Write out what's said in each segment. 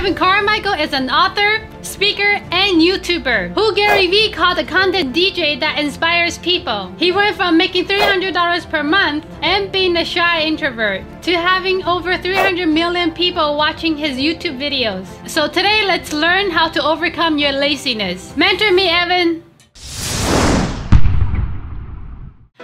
Evan Carmichael is an author, speaker, and YouTuber who Gary Vee called a content DJ that inspires people. He went from making $300 per month and being a shy introvert to having over 300 million people watching his YouTube videos. So today, let's learn how to overcome your laziness. Mentor me, Evan.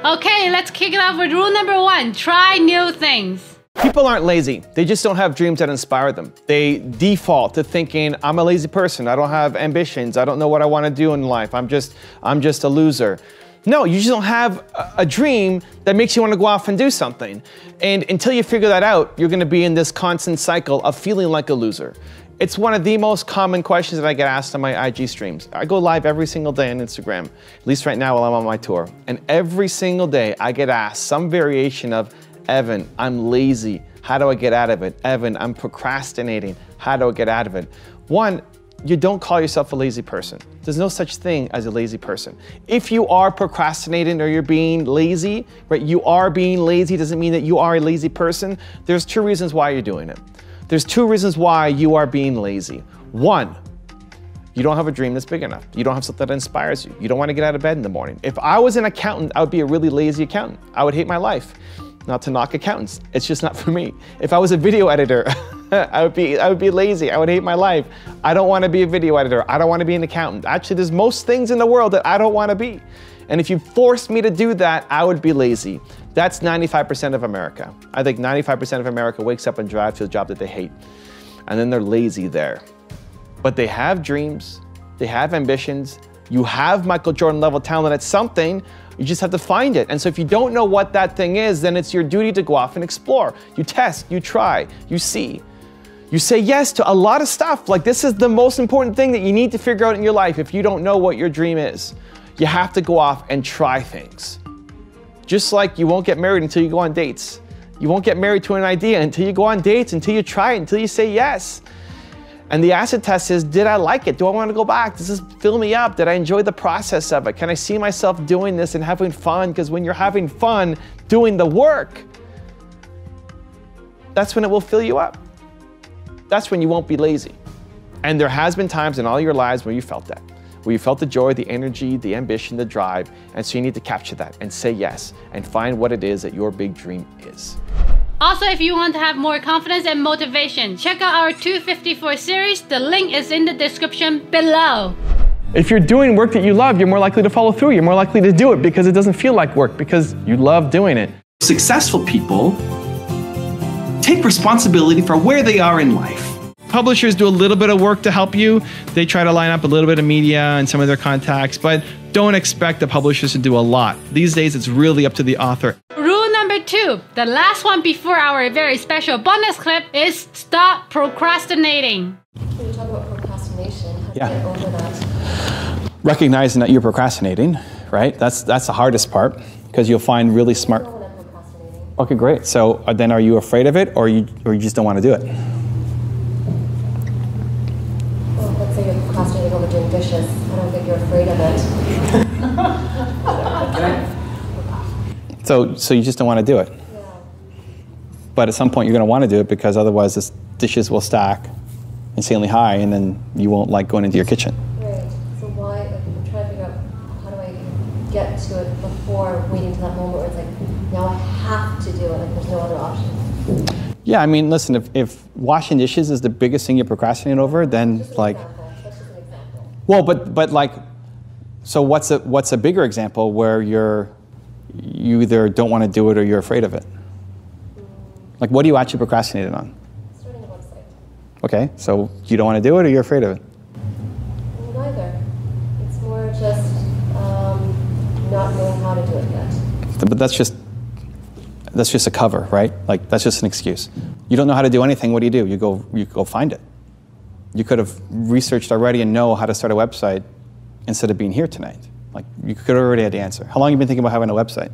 Okay, let's kick it off with rule number 1. Try new things. People aren't lazy. They just don't have dreams that inspire them. They default to thinking, I'm a lazy person. I don't have ambitions. I don't know what I want to do in life. I'm just a loser. No, you just don't have a dream that makes you want to go off and do something. And until you figure that out, you're going to be in this constant cycle of feeling like a loser. It's one of the most common questions that I get asked on my IG streams. I go live every single day on Instagram, at least right now while I'm on my tour. And every single day I get asked some variation of, Evan, I'm lazy. How do I get out of it? Evan, I'm procrastinating. How do I get out of it? One, you don't call yourself a lazy person. There's no such thing as a lazy person. If you are procrastinating or you're being lazy, right? You are being lazy doesn't mean that you are a lazy person. There's 2 reasons why you're doing it. There's 2 reasons why you are being lazy. 1, you don't have a dream that's big enough. You don't have something that inspires you. You don't want to get out of bed in the morning. If I was an accountant, I would be a really lazy accountant. I would hate my life. Not to knock accountants, it's just not for me. If I was a video editor, I would be lazy. I would hate my life. I don't want to be a video editor. I don't want to be an accountant. Actually, there's most things in the world that I don't want to be. And if you forced me to do that, I would be lazy. That's 95% of America. I think 95% of America wakes up and drives to a job that they hate. And then they're lazy there. But they have dreams, they have ambitions, you have Michael Jordan level talent at something, you just have to find it. And so if you don't know what that thing is, then it's your duty to go off and explore. You test, you try, you see. You say yes to a lot of stuff. Like, this is the most important thing that you need to figure out in your life if you don't know what your dream is. You have to go off and try things. Just like you won't get married until you go on dates. You won't get married to an idea until you go on dates, until you try it, until you say yes. And the acid test is, did I like it? Do I want to go back? Does this fill me up? Did I enjoy the process of it? Can I see myself doing this and having fun? Because when you're having fun doing the work, that's when it will fill you up. That's when you won't be lazy. And there has been times in all your lives where you felt that, where you felt the joy, the energy, the ambition, the drive. And so you need to capture that and say yes and find what it is that your big dream is. Also, if you want to have more confidence and motivation, check out our 254 series. The link is in the description below. If you're doing work that you love, you're more likely to follow through. You're more likely to do it because it doesn't feel like work, because you love doing it. Successful people take responsibility for where they are in life. Publishers do a little bit of work to help you. They try to line up a little bit of media and some of their contacts, but don't expect the publishers to do a lot. These days, it's really up to the author. Rule number 2, the last one before our very special bonus clip, is stop procrastinating. When you talk about procrastination, how do you get over that? Recognizing that you're procrastinating, right? That's the hardest part, because you'll find really smart. I don't know when I'm procrastinating. Okay, great. So then are you afraid of it, or you just don't want to do it? Well, let's say you're procrastinating over doing dishes. I don't think you're afraid of it. So you just don't want to do it. Yeah. But at some point you're going to want to do it, because otherwise the dishes will stack insanely high, and then you won't like going into your kitchen. Right. So why, I'm trying to figure out, how do I get to it before waiting to that moment where it's like, now I have to do it, like there's no other option. Yeah, I mean, listen, if washing dishes is the biggest thing you're procrastinating over, then like, That's just an example. well, but like, so what's a bigger example where you either don't want to do it or you're afraid of it? Like, what are you actually procrastinating on? Starting a website. Okay, so you don't want to do it or you're afraid of it? Neither. It's more just not knowing how to do it yet. But that's just a cover, right? Like, that's just an excuse. You don't know how to do anything, what do? You go find it. You could have researched already and know how to start a website instead of being here tonight. Like, you could already have the answer. How long have you been thinking about having a website?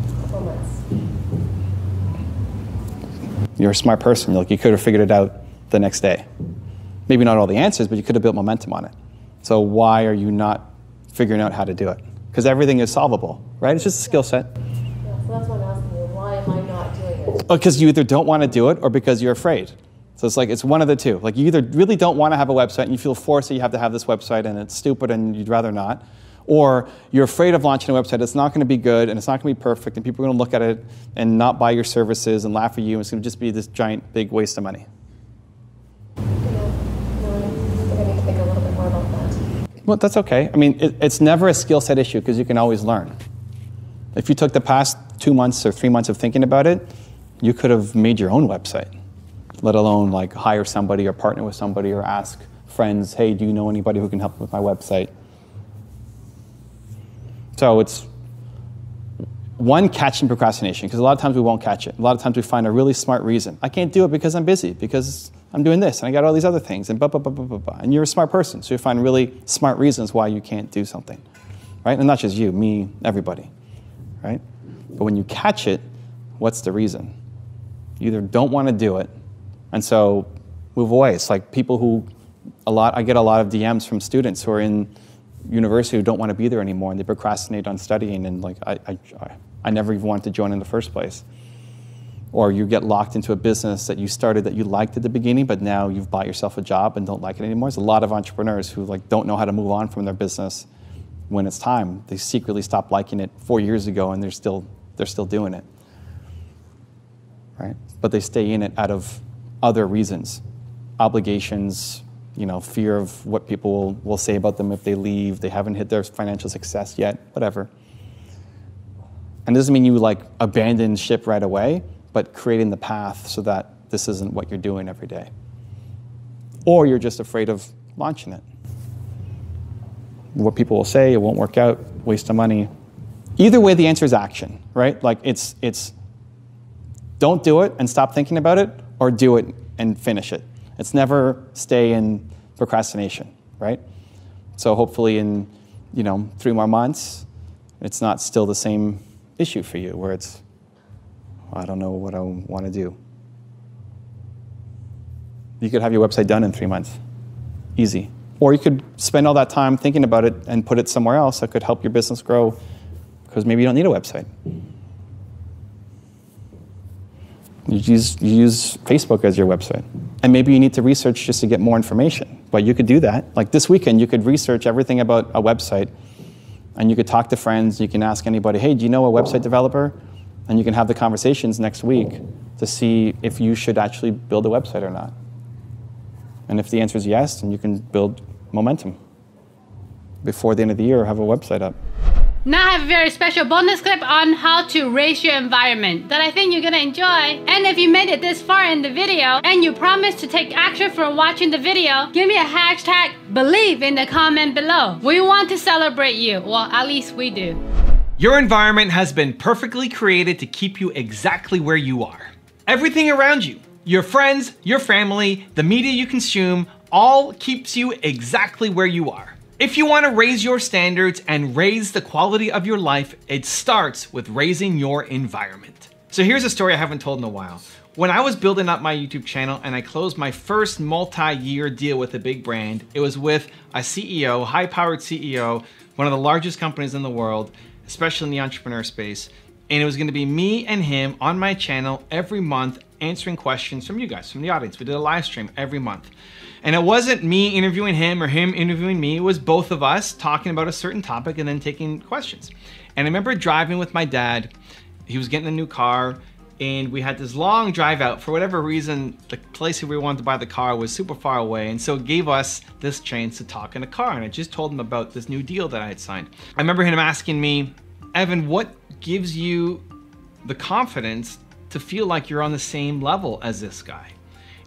A couple months. You're a smart person. Like, you could have figured it out the next day. Maybe not all the answers, but you could have built momentum on it. So why are you not figuring out how to do it? Because everything is solvable, right? It's just a skill set. Yeah, so that's what I'm asking you. Why am I not doing it? Because you either don't want to do it or because you're afraid. So it's like, it's one of the two. Like you either really don't want to have a website and you feel forced that you have to have this website and it's stupid and you'd rather not, or you're afraid of launching a website, it's not going to be good and it's not going to be perfect and people are going to look at it and not buy your services and laugh at you and it's going to just be this giant, big waste of money. Well, that's okay. I mean, it's never a skill set issue because you can always learn. If you took the past 2 months or 3 months of thinking about it, you could have made your own website, let alone like hire somebody or partner with somebody or ask friends, hey, do you know anybody who can help with my website? So it's one, catching procrastination, because a lot of times we won't catch it. A lot of times we find a really smart reason. I can't do it because I'm busy, because I'm doing this, and I got all these other things, and blah, blah, blah, blah, blah, blah. And you're a smart person, so you find really smart reasons why you can't do something, right? And not just you, me, everybody, right? But when you catch it, what's the reason? You either don't want to do it, and so move away. It's like people who, I get a lot of DMs from students who are in university who don't want to be there anymore, and they procrastinate on studying, and like, I never even wanted to join in the first place. Or you get locked into a business that you started that you liked at the beginning, but now you've bought yourself a job and don't like it anymore. There's a lot of entrepreneurs who like don't know how to move on from their business when it's time. They secretly stopped liking it 4 years ago and they're still doing it, right? But they stay in it out of other reasons, obligations, you know, fear of what people will say about them if they leave. They haven't hit their financial success yet, whatever. And it doesn't mean you like abandon ship right away, but creating the path so that this isn't what you're doing every day. Or you're just afraid of launching it. What people will say, it won't work out, waste of money. Either way, the answer is action, right? Like it's don't do it and stop thinking about it, or do it and finish it. It's never stay in procrastination, right? So hopefully in, 3 more months, it's not still the same issue for you where it's, I don't know what I want to do. You could have your website done in 3 months. Easy. Or you could spend all that time thinking about it and put it somewhere else that could help your business grow, because maybe you don't need a website. You use Facebook as your website. And maybe you need to research just to get more information. But you could do that. Like this weekend, you could research everything about a website, and you could talk to friends. You can ask anybody, hey, do you know a website developer? And you can have the conversations next week to see if you should actually build a website or not. And if the answer is yes, then you can build momentum. Before the end of the year, have a website up. Now I have a very special bonus clip on how to raise your environment that I think you're gonna enjoy. And if you made it this far in the video and you promise to take action for watching the video, give me a hashtag believe in the comment below. We want to celebrate you. Well, at least we do. Your environment has been perfectly created to keep you exactly where you are. Everything around you, your friends, your family, the media you consume, all keeps you exactly where you are. If you want to raise your standards and raise the quality of your life, it starts with raising your environment. So here's a story I haven't told in a while. When I was building up my YouTube channel and I closed my first multi-year deal with a big brand, it was with a CEO, high-powered CEO, one of the largest companies in the world, especially in the entrepreneur space. And it was gonna be me and him on my channel every month answering questions from you guys, from the audience. We did a live stream every month. And it wasn't me interviewing him or him interviewing me, it was both of us talking about a certain topic and then taking questions. And I remember driving with my dad, he was getting a new car, and we had this long drive out. For whatever reason, the place where we wanted to buy the car was super far away, and so it gave us this chance to talk in a car, and I just told him about this new deal that I had signed. I remember him asking me, Evan, what gives you the confidence to feel like you're on the same level as this guy?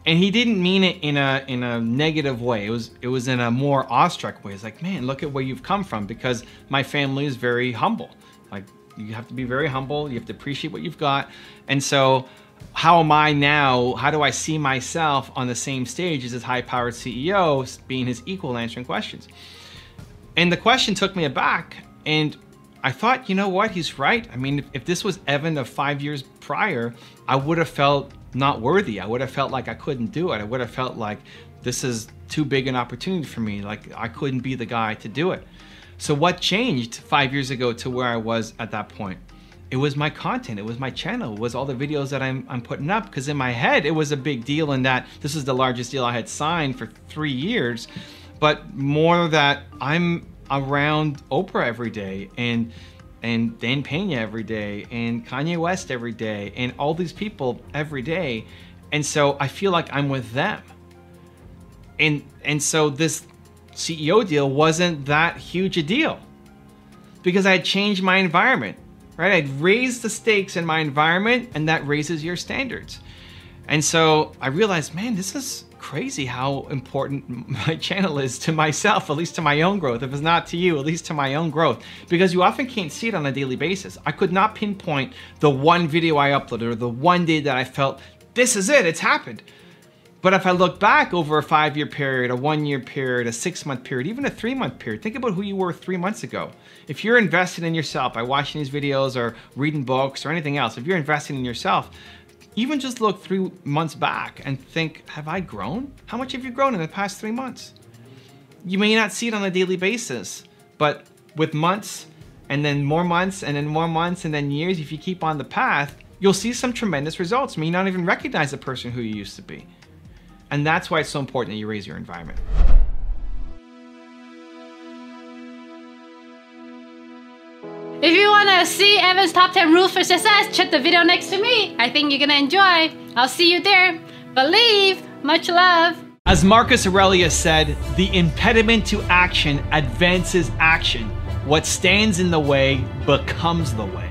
And he didn't mean it in a negative way. It was in a more awestruck way. It's like, man, look at where you've come from, because my family is very humble. Like, you have to be very humble. You have to appreciate what you've got. And so how am I now? How do I see myself on the same stage as this high-powered CEO, being his equal, answering questions? And the question took me aback, and I thought, you know what, he's right. I mean, if this was Evan of 5 years prior, I would have felt not worthy. I would have felt like I couldn't do it. I would have felt like this is too big an opportunity for me. Like I couldn't be the guy to do it. So what changed 5 years ago to where I was at that point? it was my content, it was my channel, it was all the videos that I'm putting up, because in my head it was a big deal in that this is the largest deal I had signed for 3 years, but more that I'm around Oprah every day and Dan Pena every day and Kanye West every day and all these people every day. And so I feel like I'm with them. And so this CEO deal wasn't that huge a deal because I had changed my environment, right? I'd raised the stakes in my environment, and that raises your standards. And so I realized, man, this is crazy how important my channel is to myself, at least to my own growth. If it's not to you, at least to my own growth, because you often can't see it on a daily basis. I could not pinpoint the one video I uploaded or the one day that I felt, this is it, it's happened. But if I look back over a 5-year period, a 1-year period, a 6-month period, even a 3-month period, think about who you were 3 months ago. If you're invested in yourself by watching these videos or reading books or anything else, if you're investing in yourself, even just look 3 months back and think, have I grown? How much have you grown in the past 3 months? You may not see it on a daily basis, but with months and then more months and then more months and then years, if you keep on the path, you'll see some tremendous results. You may not even recognize the person who you used to be. And that's why it's so important that you raise your environment. If you want to see Evan's top 10 rules for success, check the video next to me. I think you're going to enjoy. I'll see you there. Believe. Much love. As Marcus Aurelius said, the impediment to action advances action. What stands in the way becomes the way.